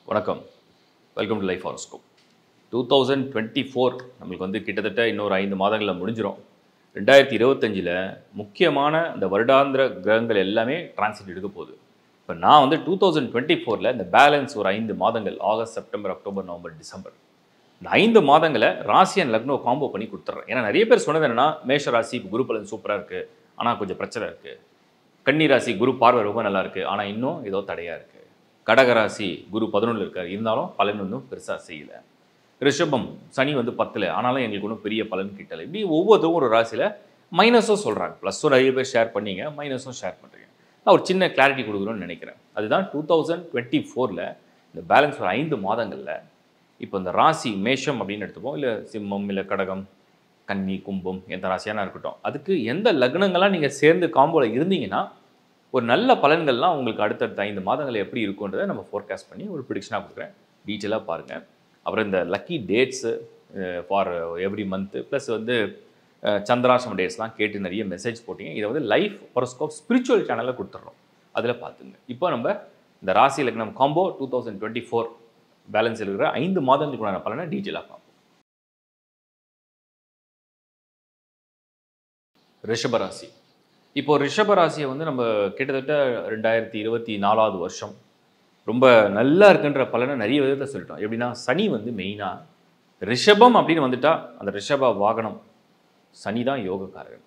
வணக்கம். Welcome to life horoscope. 2024 நம்மளுக்கு வந்து கிட்டத்தட்ட இன்னொரு 5 மாதங்களில் முடிஞ்சிடும். 2025ல் முக்கியமான இந்த வருடாந்திர கிரகங்கள் எல்லாமே டிரான்சிட் எடுக்க போகுது. இப்போ நான் வந்து 2024ல் இந்த பேலன்ஸ் ஒரு 5 மாதங்கள் August, September, October, November, December இந்த 5 மாதங்களை ராசி அண்ட் லக்னோ காம்போ பண்ணி கொடுத்துட்றேன். ஏன்னா நிறைய பேர் சொன்னது என்னன்னா, மேஷ ராசி குரு பலன் சூப்பராக இருக்குது, ஆனால் கொஞ்சம் பிரச்சனை இருக்குது. கன்னி ராசி குரு பார்வை ரொம்ப நல்லா இருக்குது, ஆனால் இன்னும் ஏதோ தடையாக இருக்குது. கடகராசி குரு 11 இருக்கார், இருந்தாலும் பலன் ஒன்றும் பெருசாக செய்யலை. ரிஷபம் சனி வந்து 10, ஆனாலும் எங்களுக்கு ஒன்றும் பெரிய பலன் கிட்டலை. இப்படி ஒவ்வொருத்தரும் ஒரு ராசியில் மைனஸும் சொல்கிறாங்க, ப்ளஸும் நிறைய பேர் ஷேர் பண்ணீங்க, மைனஸும் ஷேர் பண்ணுறீங்க. நான் ஒரு சின்ன கிளாரிட்டி கொடுக்குறோன்னு நினைக்கிறேன். அதுதான் 2024ல் இந்த பேலன்ஸ் ஒரு 5 மாதங்களில் இப்போ இந்த ராசி மேஷம் அப்படின்னு எடுத்துப்போம், இல்லை சிம்மம், இல்லை கடகம், கன்னி, கும்பம், எந்த ராசியான இருக்கட்டும், அதுக்கு எந்த லக்னங்கள்லாம் நீங்கள் சேர்ந்து காம்போவில் இருந்தீங்கன்னா ஒரு நல்ல பலன்கள்லாம் உங்களுக்கு அடுத்தடுத்த 5 மாதங்கள் எப்படி இருக்குன்றதை நம்ம ஃபோர்காஸ்ட் பண்ணி ஒரு ப்ரிடிக்ஷனாக கொடுக்குறேன். டீட்டெயிலாக பாருங்கள். அப்புறம் இந்த lucky dates for every month plus வந்து சந்திராசிரம டேட்ஸ்லாம் கேட்டு நிறைய மெசேஜ் போட்டிங்க. இதை வந்து லைஃப் ஹாரோஸ்கோப் ஸ்பிரிச்சுவல் சேனலில் கொடுத்துட்றோம், அதில் பார்த்துங்க. இப்போ நம்ம இந்த ராசி லக்னம் காம்போ 2024 பேலன்ஸ் இருக்கிற 5 மாதங்களுக்குள்ளான பலனை டீட்டெயிலாக பார்ப்போம். ரிஷபராசி. இப்போ ரிஷபராசியை வந்து நம்ம கிட்டத்தட்ட 2024 வருஷம் ரொம்ப நல்லா இருக்குன்ற பலனை நிறைய விதத்தில் சொல்லிட்டோம். எப்படின்னா, சனி வந்து மெயினாக ரிஷபம் அப்படின்னு வந்துட்டா அந்த ரிஷப வாகனம் சனி தான் யோகக்காரன்.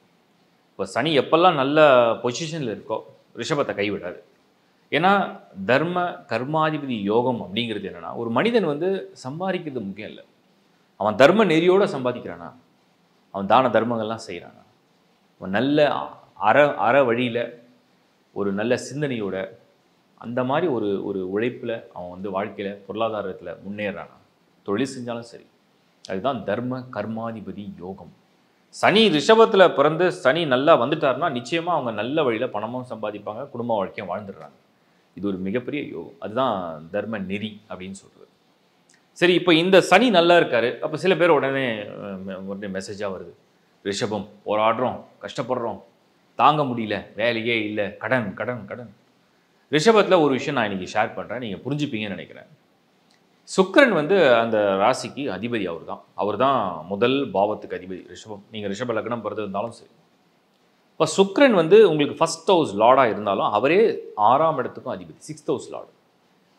இப்போ சனி எப்பெல்லாம் நல்ல பொசிஷனில் இருக்கோ ரிஷபத்தை கைவிடாது. ஏன்னா தர்ம கர்மாதிபதி யோகம் அப்படிங்கிறது என்னென்னா, ஒரு மனிதன் வந்து சம்பாதிக்கிறது முக்கியம் இல்லை, அவன் தர்ம நெறியோடு சம்பாதிக்கிறானா, அவன் தான தர்மங்கள்லாம் செய்கிறானா, அவன் நல்ல அற வழியில் ஒரு நல்ல சிந்தனையோட அந்த மாதிரி ஒரு உழைப்பில் அவன் வந்து வாழ்க்கையில் பொருளாதாரத்தில் முன்னேறானா, தொழில் செஞ்சாலும் சரி, அதுதான் தர்ம கர்மாதிபதி யோகம். சனி ரிஷபத்தில் பிறந்து சனி நல்லா வந்துட்டார்னா நிச்சயமாக அவங்க நல்ல வழியில் பணமும் சம்பாதிப்பாங்க, குடும்ப வாழ்க்கையும் வாழ்ந்துடுறாங்க. இது ஒரு மிகப்பெரிய யோகம், அதுதான் தர்ம நெறி அப்படின்னு சொல்கிறது. சரி, இப்போ இந்த சனி நல்லா இருக்காரு. அப்போ சில பேர் உடனே மெசேஜாக வருது, ரிஷபம் போராடுறோம், கஷ்டப்படுறோம், தாங்க முடியல, வேலையே இல்லை, கடன் கடன் கடன். ரிஷபத்தில் ஒரு விஷயம் நான் இன்றைக்கி ஷேர் பண்ணுறேன், நீங்கள் புரிஞ்சுப்பீங்கன்னு நினைக்கிறேன். சுக்கிரன் வந்து அந்த ராசிக்கு அதிபதி, அவர் தான் முதல் பாவத்துக்கு அதிபதி ரிஷபம். நீங்கள் ரிஷப லக்னம் பிறந்திருந்தாலும் சரி, இப்போ சுக்கிரன் வந்து உங்களுக்கு ஃபஸ்ட் ஹவுஸ் லார்டாக இருந்தாலும் அவரே 6ஆம் இடத்துக்கும் அதிபதி, 6th ஹவுஸ் லார்டு.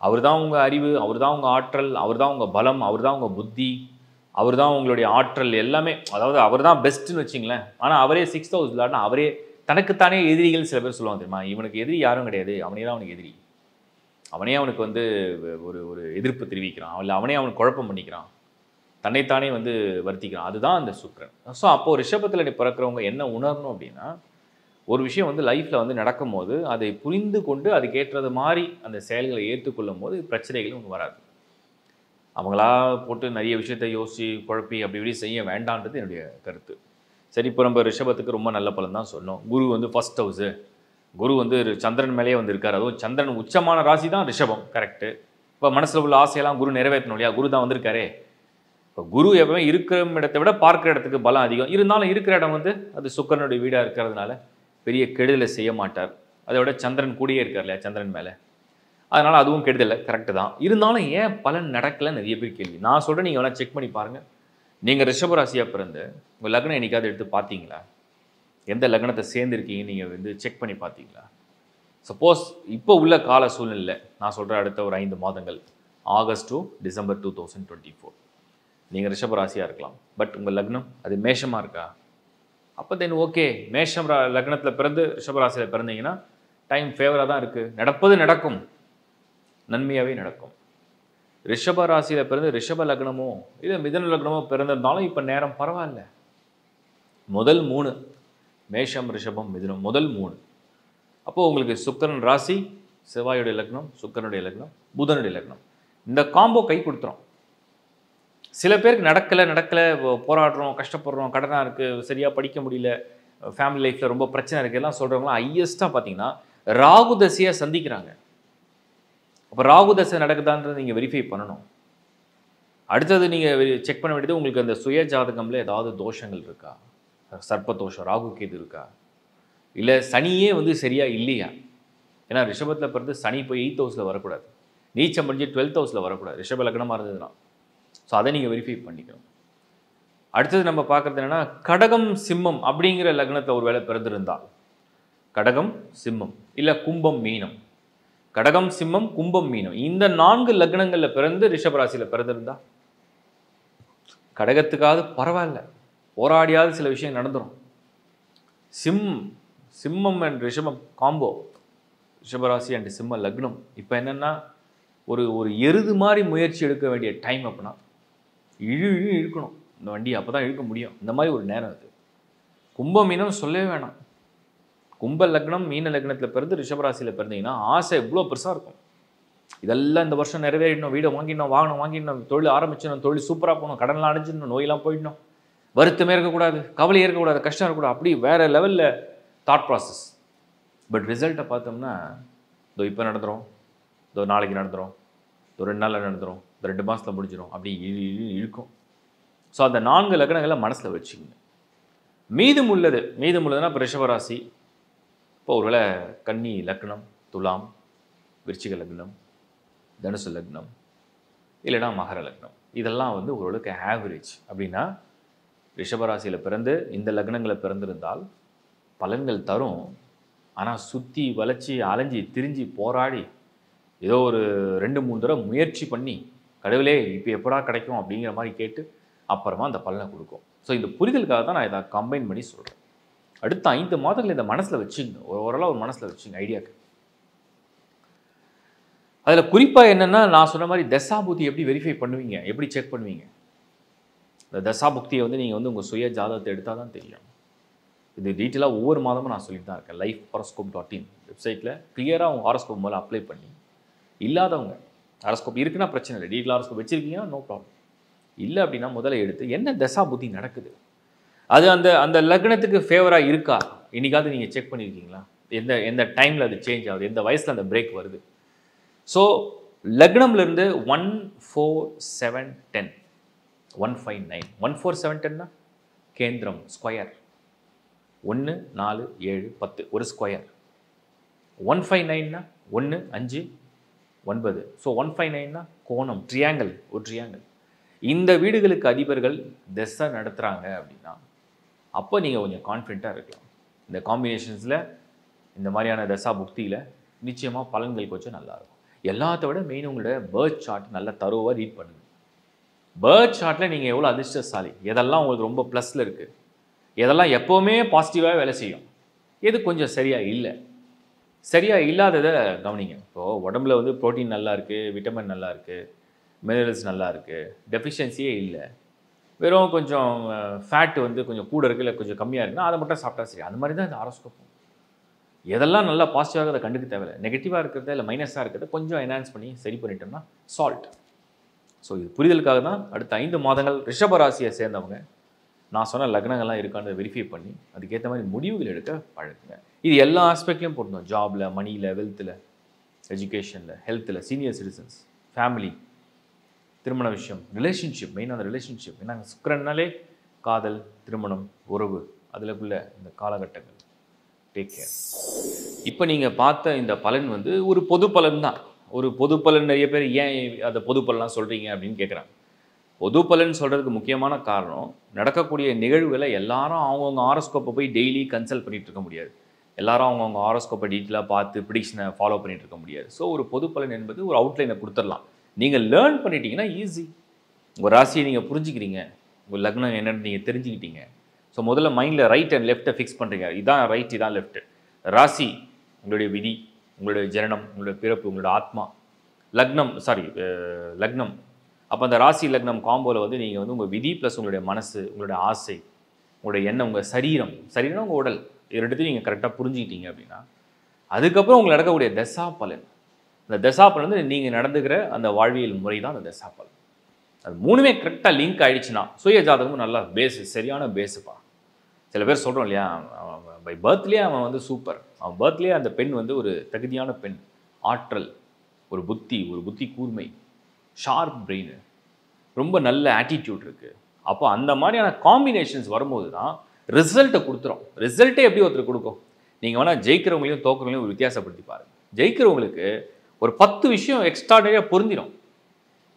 அவர் தான் உங்கள் அறிவு, அவர் தான் உங்கள் ஆற்றல், அவர் தான் உங்கள் பலம், அவர் தான் உங்கள் புத்தி, அவர் தான் உங்களுடைய ஆற்றல் எல்லாமே. அதாவது அவர் தான் பெஸ்ட்டுன்னு வச்சிங்களேன். ஆனால் அவரே 6th ஹவுஸ் லார்ட்னா அவரே தனக்குத்தானே எதிரிகள் சில பேர் சொல்லுவாங்க தெரியுமா, இவனுக்கு எதிரி யாரும் கிடையாது, அவனே தான் அவனுக்கு எதிரி, அவனே அவனுக்கு வந்து ஒரு எதிர்ப்பு தெரிவிக்கிறான், அவனே அவனுக்கு குழப்பம் பண்ணிக்கிறான், தன்னைத்தானே வந்து வருத்திக்கிறான். அதுதான் அந்த சுக்கிரன். ஸோ அப்போது ரிஷபத்தில் பிறக்கிறவங்க என்ன உணரணும் அப்படின்னா, ஒரு விஷயம் வந்து லைஃப்பில் வந்து நடக்கும் போது அதை புரிந்து கொண்டு அதுக்கேற்றது மாதிரி அந்த செயல்களை ஏற்றுக்கொள்ளும் போது பிரச்சனைகள் ஒன்று வராது. அவங்களா போட்டு நிறைய விஷயத்தை யோசித்து குழப்பி அப்படி இப்படி செய்ய வேண்டான்றது என்னுடைய கருத்து. சரி, இப்போ நம்ம ரிஷபத்துக்கு ரொம்ப நல்ல பலன் தான் சொன்னோம். குரு வந்து ஃபஸ்ட் ஹவுஸு, குரு வந்து சந்திரன் மேலேயே வந்து இருக்கார். அதுவும் சந்திரன் உச்சமான ராசி தான் ரிஷபம், கரெக்டு. இப்போ மனசில் உள்ள ஆசையெல்லாம் குரு நிறைவேற்றணும் இல்லையா, குரு தான் வந்திருக்காரே. இப்போ குரு எப்பவுமே இருக்கிற இடத்தை விட பார்க்குற இடத்துக்கு பலம் அதிகம். இருந்தாலும் இருக்கிற இடம் வந்து அது சுக்கிரனுடைய வீடாக இருக்கிறதுனால பெரிய கெடுதலை செய்ய மாட்டார். அதை விட சந்திரன் கூடயே இருக்கார் இல்லையா சந்திரன் மேலே, அதனால் அதுவும் கெடுதலை, கரெக்டு தான். இருந்தாலும் ஏன் பலன் நடக்கலைன்னு நிறைய பேர் கேள்வி. நான் சொல்கிறேன், நீங்கள் வேணால் செக் பண்ணி பாருங்கள். நீங்கள் ரிஷபராசியாக பிறந்து உங்கள் லக்னம் என்னைக்காவது எடுத்து பார்த்தீங்களா? எந்த லக்னத்தை சேர்ந்துருக்கீங்க நீங்கள் வந்து செக் பண்ணி பார்த்தீங்களா? சப்போஸ் இப்போ உள்ள கால சூழ்நிலை நான் சொல்கிற அடுத்த ஒரு 5 மாதங்கள் ஆகஸ்ட் டு டிசம்பர் 2024 நீங்கள் ரிஷபராசியாக இருக்கலாம். பட் உங்கள் லக்னம் அது மேஷமாக இருக்கா? அப்போ தென் ஓகே, மேஷம் லக்னத்தில் பிறந்து ரிஷபராசியில் பிறந்தீங்கன்னா டைம் ஃபேவராக தான் இருக்குது, நடப்பது நடக்கும், நன்மையாகவே நடக்கும். ரிஷப ராசியில் பிறந்து ரிஷப லக்னமோ இல்லை மிதுன லக்னமோ பிறந்திருந்தாலும் இப்போ நேரம் பரவாயில்ல. முதல் 3 மேஷம், ரிஷபம், மிதுனம், முதல் 3. அப்போது உங்களுக்கு சுக்கிரன் ராசி, செவ்வாயுடைய லக்னம், சுக்கிரனுடைய லக்னம், புதனுடைய லக்னம், இந்த காம்போ கை கொடுத்துரும். சில பேருக்கு நடக்கலை போராடுறோம், கஷ்டப்படுறோம், கடனாக இருக்குது, சரியாக படிக்க முடியல, ஃபேமிலி லைஃப்பில் ரொம்ப பிரச்சனை இருக்குது எல்லாம் சொல்கிறவங்களாம் ஹையஸ்ட்டாக பார்த்தீங்கன்னா ராகு தசையை சந்திக்கிறாங்க. அப்போ ராகு தசை நடக்குதான்றது நீங்கள் வெரிஃபை பண்ணணும். அடுத்தது நீங்கள் செக் பண்ண வேண்டியது, உங்களுக்கு அந்த சுய ஜாதகமில் ஏதாவது தோஷங்கள் இருக்கா, சர்ப்ப தோஷம், ராகு கேது இருக்கா, இல்லை சனியே வந்து சரியாக இல்லையா. ஏன்னா ரிஷபத்தில் பிறந்து சனி போய் 8th ஹவுஸில் வரக்கூடாது. நீச்சம் முடிஞ்சு 12th ஹவுஸில் வரக்கூடாது ரிஷப லக்னமாக இருந்ததுன்னா. ஸோ அதை நீங்கள் வெரிஃபை பண்ணிக்கணும். அடுத்தது நம்ம பார்க்குறது என்னென்னா கடகம் சிம்மம் அப்படிங்கிற லக்னத்தில் ஒரு வேளை பிறந்திருந்தால், கடகம் சிம்மம் இல்லை கும்பம் மீனம், கடகம் சிம்மம் கும்பம் மீனம் இந்த 4 லக்னங்களில் பிறந்து ரிஷபராசியில் பிறந்திருந்தா கடகத்துக்காவது பரவாயில்ல, போராடியாவது சில விஷயம் நடந்துடும். சிம்மம் அண்ட் ரிஷபம் காம்போ, ரிஷபராசி அண்ட் சிம்ம லக்னம் இப்போ என்னென்னா ஒரு எருது மாதிரி முயற்சி எடுக்க வேண்டிய டைம். அப்படின்னா இழுக்கணும் இந்த வண்டியை, அப்போ தான் இழுக்க முடியும். இந்த மாதிரி ஒரு நேரம் அது. கும்ப மீனம் சொல்லவே வேணாம். கும்ப லக்னம் மீன லக்னத்தில் பிறந்து ரிஷபராசியில் பிறந்தீங்கன்னா ஆசை எவ்வளோ பெருசாக இருக்கும். இதெல்லாம் இந்த வருஷம் நிறைவேறிடணும், வீடை வாங்கிடணும், வாகனம் வாங்கிடணும், தொழில் ஆரம்பிச்சிடணும், தொழில் சூப்பராக போகணும், கடன்லாம் அடைஞ்சிடணும், நோயெல்லாம் போயிடணும், வருத்தமே இருக்கக்கூடாது, கவலையே இருக்கக்கூடாது, கஷ்டம் இருக்கக்கூடாது, அப்படி வேறு லெவலில் தாட் ப்ராசஸ். பட் ரிசல்ட்டை பார்த்தோம்னா இதோ இப்போ நடந்துடும், இதோ நாளைக்கு நடந்துடும், இதோ 2 நாளில் நடந்துடும், இந்த 2 மாதத்தில் முடிஞ்சிடும், அப்படி இழுக்கும். ஸோ அந்த 4 லக்னங்களை மனசில் வச்சுக்கோங்க. மீதமுள்ளதுன்னா இப்போ ரிஷபராசி, இப்போ ஒருவேளை கன்னி லக்னம், துலாம், விருச்சிக லக்னம், தனுசு லக்னம், இல்லைனா மகர லக்னம், இதெல்லாம் வந்து ஓரளவுக்கு ஆவரேஜ். அப்படின்னா ரிஷபராசியில் பிறந்து இந்த லக்னங்களை பிறந்திருந்தால் பலன்கள் தரும். ஆனால் சுற்றி வளைச்சி அலைஞ்சி திரிஞ்சு போராடி ஏதோ ஒரு 2-3 தடவை முயற்சி பண்ணி கடவுளே இப்போ எப்படா கிடைக்கும் அப்படிங்கிற மாதிரி கேட்டு அப்புறமா அந்த பலனை கொடுக்கும். ஸோ இந்த புரிதலுக்காக தான் நான் இதை கம்பைன் பண்ணி சொல்கிறேன். அடுத்த 5 மாதங்கள் இந்த மனசில் வச்சுங்க, ஓரளவு ஒரு மனசில் வச்சுங்க ஐடியாவுக்கு. அதில் குறிப்பாக என்னென்னா நான் சொன்ன மாதிரி தசாபுக்தி எப்படி வெரிஃபை பண்ணுவீங்க, எப்படி செக் பண்ணுவீங்க? இந்த தசாபுக்தியை வந்து நீங்கள் வந்து உங்கள் சுய ஜாதகத்தை எடுத்தால் தான் தெரியும். இது டீட்டெயிலாக ஒவ்வொரு மாதமும் நான் சொல்லிட்டு தான் இருக்கேன். lifehoroscope.in வெப்சைட்டில் கிளியராக உங்கள் ஹாரோஸ்கோப் மூலம் அப்ளை பண்ணி, இல்லாதவங்க ஹாரோஸ்கோப் இருக்குன்னா பிரச்சனை இல்லை, டீட்டெயில் ஹாரோஸ்கோப் வச்சுருக்கீங்கன்னா நோ ப்ராப்ளம். இல்லை அப்படின்னா முதல்ல எடுத்து என்ன தசாபுக்தி நடக்குது, அது அந்த அந்த லக்னத்துக்கு ஃபேவராக இருக்கா இன்றைக்காவது நீங்கள் செக் பண்ணியிருக்கீங்களா? எந்த டைமில் அது சேஞ்ச் ஆகுது, எந்த வயசில் அந்த பிரேக் வருது? ஸோ லக்னம்லேருந்து 1, 4, 7, 10, 1, 5, 9, 1, 4, 7, 10னா கேந்திரம் ஸ்கொயர், 1, 4, 7, 10 ஒரு ஸ்கொயர். 1, 5, 9னா 1, 5, 9. ஸோ 1, 5, 9னா கோணம், ட்ரியாங்கிள், ஒரு ட்ரியாங்கிள். இந்த வீடுகளுக்கு அதிபர்கள் திசை நடத்துகிறாங்க அப்படின்னா அப்போ நீங்கள் கொஞ்சம் கான்ஃபிடென்ட்டாக இருக்கலாம். இந்த காம்பினேஷன்ஸில் இந்த மாதிரியான தசா புக்தியில் நிச்சயமாக பலன்கள் கொஞ்சம் நல்லாயிருக்கும். எல்லாத்த விட மெயின் உங்களோட பேர்த் சார்ட் நல்லா தரோவாக ரீட் பண்ணுங்கள். பேர்த் சார்ட்டில் நீங்கள் எவ்வளோ அதிர்ஷ்டசாலி, எதெல்லாம் உங்களுக்கு ரொம்ப ப்ளஸில் இருக்குது, எதெல்லாம் எப்போவுமே பாசிட்டிவாக வேலை செய்யும், எது கொஞ்சம் சரியாக இல்லை, சரியாக இல்லாததை கவனிங்க. இப்போது உடம்புல வந்து ப்ரோட்டீன் நல்லா இருக்குது, விட்டமின் நல்லா இருக்குது, மினரல்ஸ் நல்லா இருக்குது, டெஃபிஷியன்சியே இல்லை, வெறும் கொஞ்சம் ஃபேட்டு வந்து கொஞ்சம் கூட இருக்குது இல்லை கொஞ்சம் கம்மியாக இருக்குன்னா அதை மட்டும் சாப்பிட்டா சரி. அந்த மாதிரி தான் இந்த ஹாரோஸ்கோப். எதெல்லாம் நல்லா பாசிட்டிவாக அதை கண்டுக்க தேவையில்லை, நெகட்டிவாக இருக்கிறத இல்லை மைனஸாக இருக்கிறத கொஞ்சம் என்ஹான்ஸ் பண்ணி சரி பண்ணிட்டோம்னா சால்ட். ஸோ இது புரிதலுக்காக தான் அடுத்த 5 மாதங்கள் ரிஷபராசியை சேர்ந்தவங்க நான் சொன்ன லக்னங்கள்லாம் இருக்கான்னு வெரிஃபை பண்ணி அதுக்கேற்ற மாதிரி முடிவுகள் எடுக்க பழகுங்க. இது எல்லா ஆஸ்பெக்ட்லையும் போடணும், ஜாபில், மணியில், வெல்த்தில், எஜுகேஷனில், ஹெல்த்தில், சீனியர் சிட்டிசன்ஸ், ஃபேமிலி, திருமண விஷயம், ரிலேஷன்ஷிப், மெயினாக அந்த ரிலேஷன்ஷிப். ஏன்னா சுக்கிரன்னாலே காதல், திருமணம், உறவு, அதில்குள்ள இந்த காலகட்டங்கள். Take care. இப்போ நீங்கள் பார்த்த இந்த பலன் வந்து ஒரு பொது பலன் தான். ஒரு பொது பலன் நிறைய பேர் ஏன் அதை பொது பலனாக சொல்கிறீங்க அப்படின்னு கேட்குறாங்க. பொது பலன் சொல்கிறதுக்கு முக்கியமான காரணம் நடக்கக்கூடிய நிகழ்வுகளை எல்லாரும் அவங்கவுங்க ஹாரோஸ்கோப்பை போய் டெய்லி கன்சல்ட் பண்ணிகிட்டு இருக்க முடியாது. எல்லாரும் அவங்கவுங்க ஹாரோஸ்கோப்பை டீட்டெயிலாக பார்த்து ப்ரிடிக்ஷனை ஃபாலோ பண்ணிகிட்டு இருக்க முடியாது. ஸோ ஒரு பொது பலன் என்பது ஒரு அவுட்லைனை கொடுத்துடலாம். நீங்கள் லேர்ன் பண்ணிட்டீங்கன்னா ஈஸி. உங்கள் ராசியை நீங்கள் புரிஞ்சுக்கிறீங்க, உங்கள் லக்னம் என்னென்னு நீங்கள் தெரிஞ்சுக்கிட்டீங்க. ஸோ முதல்ல மைண்டில் ரைட் அண்ட் லெஃப்ட்டை ஃபிக்ஸ் பண்ணுறீங்க. இதான் ரைட், இதான் லெஃப்ட்டு. ராசி உங்களுடைய விதி, உங்களுடைய ஜனனம், உங்களுடைய பிறப்பு, உங்களுடைய ஆத்மா. லக்னம் அப்போ அந்த ராசி லக்னம் காம்போவில் வந்து நீங்கள் வந்து உங்கள் விதி ப்ளஸ் உங்களுடைய மனசு, உங்களுடைய ஆசை, உங்களுடைய எண்ணம், உங்கள் சரீரம் உங்கள் உடல், இது ரெண்டுத்தையும் நீங்கள் கரெக்டாக புரிஞ்சுக்கிட்டீங்க அப்படின்னா அதுக்கப்புறம் உங்களுக்கு நடக்கக்கூடிய தசா பலன். அந்த தசா பலன் வந்து நீங்கள் நடந்துக்கிற அந்த வாழ்வியல் முறை தான் அந்த தசா பலன். அது 3மே கரெக்டாக லிங்க் ஆகிடுச்சுன்னா சுய ஜாதகமும் நல்லா பேஸு, சரியான பேஸுப்பா. சில பேர் சொல்கிறோம் இல்லையா, பை பர்த்லேயே அவன் வந்து சூப்பர், அவன் பர்த்லேயே அந்த பெண் வந்து ஒரு தகுதியான பெண், ஆற்றல், ஒரு புத்தி கூர்மை, ஷார்ப் பிரெயின், ரொம்ப நல்ல ஆட்டிடியூட் இருக்குது. அப்போ அந்த மாதிரியான காம்பினேஷன்ஸ் வரும்போது தான் ரிசல்ட்டை கொடுத்துரும். ரிசல்ட்டே எப்படி ஒருத்தர் கொடுக்கும்? நீங்கள் வேணால் ஜெயிக்கிறவங்களையும் தோக்குறவங்களையும் ஒரு வித்தியாசப்படுத்தி பாருங்கள். ஜெயிக்கிறவங்களுக்கு ஒரு 10 விஷயம் எக்ஸ்ட்ராடனரியாக பொருந்திடும்.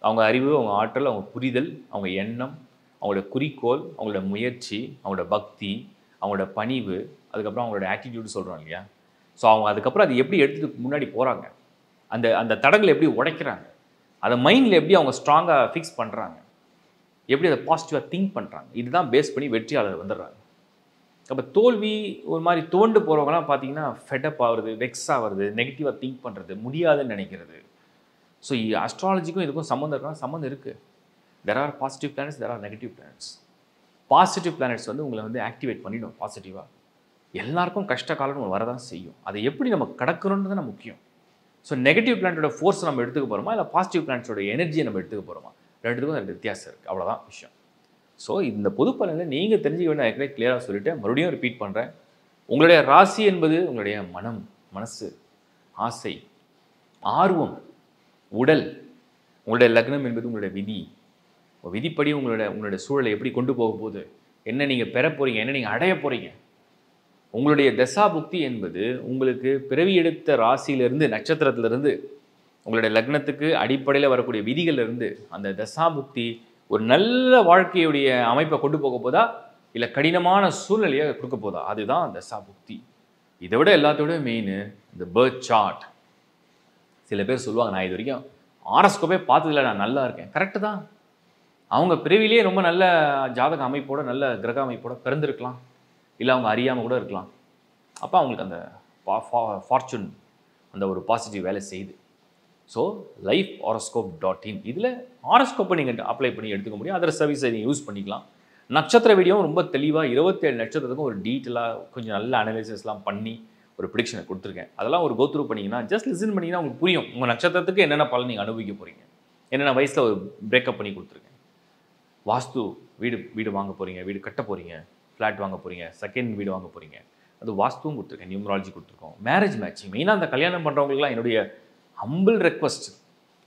அவங்க அறிவு, அவங்க ஆற்றல், அவங்க புரிதல், அவங்க எண்ணம், அவங்களோட குறிக்கோள், அவங்களோட முயற்சி, அவங்களோட பக்தி, அவங்களோட பணிவு, அதுக்கப்புறம் அவங்களோட ஆட்டிடியூடு சொல்கிறோம் இல்லையா? ஸோ அவங்க அதுக்கப்புறம் அதை எப்படி எடுத்துகிட்டு முன்னாடி போகிறாங்க, அந்த அந்த தடங்களை எப்படி உடைக்கிறாங்க, அதை மைண்டில் எப்படி அவங்க ஸ்ட்ராங்காக ஃபிக்ஸ் பண்ணுறாங்க, எப்படி அதை பாசிட்டிவாக திங்க் பண்ணுறாங்க, இதுதான் பேஸ் பண்ணி வெற்றியாளர் வந்துடுறாங்க. அப்போ தோல்வி ஒரு மாதிரி தோண்டு போகிறவங்களாம் பார்த்தீங்கன்னா ஃபெட்டப் ஆகுறது, வெக்ஸ் ஆகிறது, நெகட்டிவாக திங்க் பண்ணுறது, முடியாதுன்னு நினைக்கிறது. ஸோ அஸ்ட்ராலஜிக்கும் இதுக்கும் சம்மந்தம் இருக்கான சம்மந்தம் இருக்குது. There are positive planets, there are negative planets. Positive planets வந்து உங்களை வந்து ஆக்டிவேட் பண்ணிடும் பாசிட்டிவாக. எல்லாருக்கும் கஷ்ட காலம் வரதான் செய்யும். அதை எப்படி நம்ம கடக்கணுன்றது தான் முக்கியம். ஸோ நெகட்டிவ் பிளானட்டோட ஃபோர்ஸ் நம்ம எடுத்துக்க போகிறோமா, இல்லை பாசிட்டிவ் பிளானட்ஸோட எனர்ஜியை நம்ம எடுத்துக்க போகிறோமா, ரெண்டுத்துக்கும் ரெண்டு வித்தியாசம் இருக்குது. அவ்வளோதான் விஷயம். ஸோ இந்த பொது பலனில் நீங்கள் தெரிஞ்சுக்க வேண்டிய ஏற்கனவே கிளியராக சொல்லிவிட்டு மறுபடியும் ரிப்பீட் பண்ணுறேன். உங்களுடைய ராசி என்பது உங்களுடைய மனம், மனசு, ஆசை, ஆர்வம், உடல். உங்களுடைய லக்னம் என்பது உங்களுடைய விதி. விதிப்படி உங்களுடைய சூழலை எப்படி கொண்டு போக போகுது, என்ன நீங்கள் பெற போகிறீங்க, என்ன நீங்கள் அடைய போகிறீங்க. உங்களுடைய தசா புக்தி என்பது உங்களுக்கு பிறவி எடுத்த ராசியிலிருந்து, நட்சத்திரத்திலிருந்து, உங்களுடைய லக்னத்துக்கு அடிப்படையில் வரக்கூடிய விதிகளிலிருந்து அந்த தசா புக்தி ஒரு நல்ல வாழ்க்கையுடைய அமைப்பை கொண்டு போக போதா, இல்லை கடினமான சூழ்நிலையை கொடுக்க போதா, அதுதான் தசா புக்தி. இதை விட எல்லாத்தோட மெயின் இந்த பர்த் சார்ட். சில பேர் சொல்லுவாங்க, நான் இது வரைக்கும் ஆரஸ்கோப்பே பார்த்ததில்ல, நான் நல்லா இருக்கேன். கரெக்டு தான். அவங்க பிறவிலேயே ரொம்ப நல்ல ஜாதக அமைப்போட, நல்ல கிரக அமைப்போட பிறந்திருக்கலாம், இல்லை அவங்க அறியாமல் கூட இருக்கலாம். அப்போ அவங்களுக்கு அந்த ஃபார்ச்சூன் அந்த ஒரு பாசிட்டிவ் வேலை செய்யுது. ஸோ lifehoroscope.in இதில் ஹாரோஸ்கோப்பை நீங்கள் அப்ளை பண்ணி எடுத்துக்க முடியும். அதர் சர்வீஸை நீங்கள் யூஸ் பண்ணிக்கலாம். நட்சத்திர வீடியோவும் ரொம்ப தெளிவாக 27 நட்சத்திரத்துக்கும் ஒரு டீட்டெயிலாக கொஞ்சம் நல்ல அனாலிசிஸ்லாம் பண்ணி ஒரு ப்ரிடிக்ஷனை கொடுத்துருக்கேன். அதெல்லாம் ஒரு கோத்ரூ பண்ணிங்கன்னா, ஜஸ்ட் லிசன் பண்ணிங்கன்னா உங்களுக்கு புரியும் உங்கள் நட்சத்திரத்துக்கு என்னென்ன பலன் நீங்கள் அனுபவிக்க போகிறீங்க. என்னென்ன வயசில் ஒரு பிரேக்கப் பண்ணி கொடுத்துருக்கேன். வாஸ்து வீடு வாங்க போகிறீங்க, வீடு கட்ட போகிறீங்க, ஃப்ளாட் வாங்க போகிறீங்க, செகண்ட் வீடு வாங்க போகிறீங்க, அது வாஸ்துவும் கொடுத்துருக்கேன், நியூமராலஜி கொடுத்துருக்கோம். மேரேஜ் மேட்சிங் மெயினாக அந்த கல்யாணம் பண்ணுறவங்களுக்குலாம் என்னுடைய ஹம்பிள் ரெக்வஸ்ட்.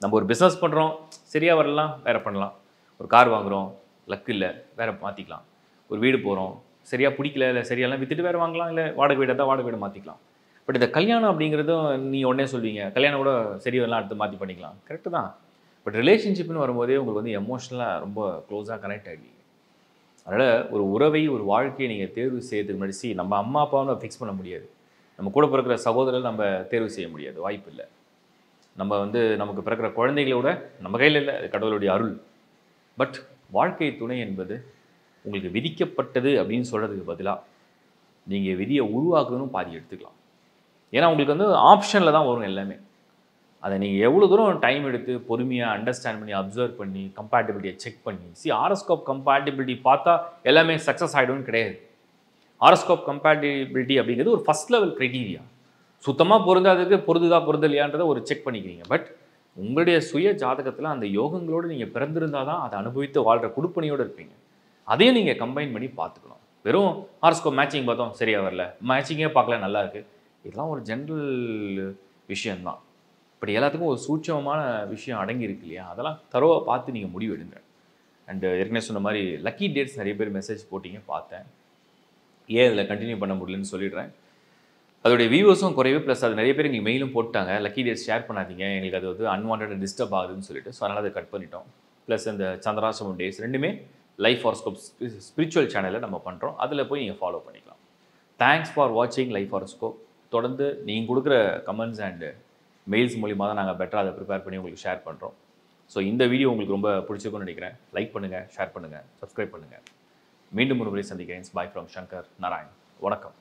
நம்ம ஒரு பிஸ்னஸ் பண்ணுறோம், சரியாக வரலாம், வேறு பண்ணலாம். ஒரு கார் வாங்குகிறோம், லக்கு இல்லை, வேறு மாற்றிக்கலாம். ஒரு வீடு போகிறோம், சரியாக பிடிக்கல, இல்லை சரியாலாம் விற்றுட்டு வேறு வாங்கலாம், இல்லை வாடகை வீடாக தான் வாடகை வீடை மாற்றிக்கலாம். பட் இந்த கல்யாணம் அப்படிங்கிறதும் நீ உடனே சொல்வீங்க, கல்யாணம் கூட சரி வரலாம், அடுத்து மாற்றி பண்ணிக்கலாம். கரெக்டு தான். பட் ரிலேஷன்ஷிப்னு வரும்போதே உங்களுக்கு வந்து எமோஷ்னலாக ரொம்ப க்ளோஸாக கனெக்ட் ஆகிடுவீங்க. அதனால் ஒரு உறவை, ஒரு வாழ்க்கையை நீங்கள் தேர்வு செய்யறதுக்கு முன்னாடி நம்ம அம்மா அப்பாவை ஃபிக்ஸ் பண்ண முடியாது. நம்ம கூட பிறக்கிற சகோதரர்கள் நம்ம தேர்வு செய்ய முடியாது, வாய்ப்பு இல்லை. நம்ம வந்து நமக்கு பிறக்கிற குழந்தைகளோட நம்ம கையில் இல்லை, அது கடவுளுடைய அருள். பட் வாழ்க்கை துணை என்பது உங்களுக்கு விதிக்கப்பட்டது அப்படின்னு சொல்கிறதுக்கு பதிலாக நீங்கள் விதியை உருவாக்குறதுன்னு பாதி எடுத்துக்கலாம். ஏன்னா உங்களுக்கு வந்து ஆப்ஷனில் தான் வரும் எல்லாமே. அதை நீங்கள் எவ்வளோ தூரம் டைம் எடுத்து பொறுமையாக அண்டர்ஸ்டாண்ட் பண்ணி, அப்சர்வ் பண்ணி, கம்பேட்டிபிலிட்டியை செக் பண்ணி. ஹாரோஸ்கோப் கம்பேட்டிபிலிட்டி பார்த்தா எல்லாமே சக்ஸஸ் ஆகிடும்னு கிடையாது. ஹாரோஸ்கோப் கம்பேட்டிபிலிட்டி அப்படிங்கிறது ஒரு ஃபஸ்ட் லெவல் க்ரைட்டீரியா. சுத்தமாக பொருந்தாததுக்கு பொருந்தலையான்றதை ஒரு செக் பண்ணிக்கிறீங்க. பட் உங்களுடைய சுய ஜாதகத்தில் அந்த யோகங்களோடு நீங்கள் பிறந்திருந்தால் தான் அதை அனுபவித்து வாழ்கிற குடுப்பணியோடு இருப்பீங்க. அதையும் நீங்கள் கம்பைன் பண்ணி பார்த்துக்கணும். வெறும் ஹாரோஸ்கோப் மேட்சிங் பார்த்தோம், சரியாக வரல, மேட்சிங்கே பார்க்கல, நல்லா இருக்குது, இதெல்லாம் ஒரு ஜென்ரல் விஷயந்தான். இப்படி எல்லாத்துக்கும் ஒரு சூட்சமமான விஷயம் அடங்கியிருக்கு இல்லையா? அதெல்லாம் தரோவாக பார்த்து நீங்கள் முடிவு எடுங்க. அண்டு ஏற்கனவே சொன்ன மாதிரி லக்கி டேட்ஸ் நிறைய பேர் மெசேஜ் போட்டிங்க, பார்த்தேன். ஏன் இதில் கண்டினியூ பண்ண முடியலன்னு சொல்லிடுறேன். அதோடைய வியூவர்ஸும் குறைவு, ப்ளஸ் அது நிறைய பேர் எங்களுக்கு மெயிலும் போட்டாங்க, லக்கி டேட்ஸ் ஷேர் பண்ணாதீங்க, எங்களுக்கு அது வந்து அன்வான்ட் டிஸ்டர்ப் ஆகுதுன்னு சொல்லிட்டு. ஸோ அதனால் அதை கட் பண்ணிட்டோம். ப்ளஸ் இந்த சந்திராசிரமம் டேஸ் ரெண்டுமே லைஃப் ஹாரோஸ்கோப் ஸ்பிரிச்சுவல் சேனலில் நம்ம பண்ணுறோம். அதில் போய் நீங்கள் ஃபாலோ பண்ணிக்கலாம். தேங்க்ஸ் ஃபார் வாட்சிங் லைஃப் ஹாரோஸ்கோப். தொடர்ந்து நீங்கள் கொடுக்குற கமெண்ட்ஸ் அண்டு மெயில்ஸ் மூலிமா தான் நாங்கள் பெட்டராக அதை ப்ரிப்பேர் பண்ணி உங்களுக்கு ஷேர் பண்ணுறோம். ஸோ இந்த வீடியோ உங்களுக்கு ரொம்ப பிடிச்சிருக்கும்னு நினைக்கிறேன். லைக் பண்ணுங்கள், ஷேர் பண்ணுங்கள், சப்ஸ்கிரைப் பண்ணுங்கள். மீண்டும் ஒரு முறை சந்திக்கிறேன். Bye from Shankar Narayan. வணக்கம்.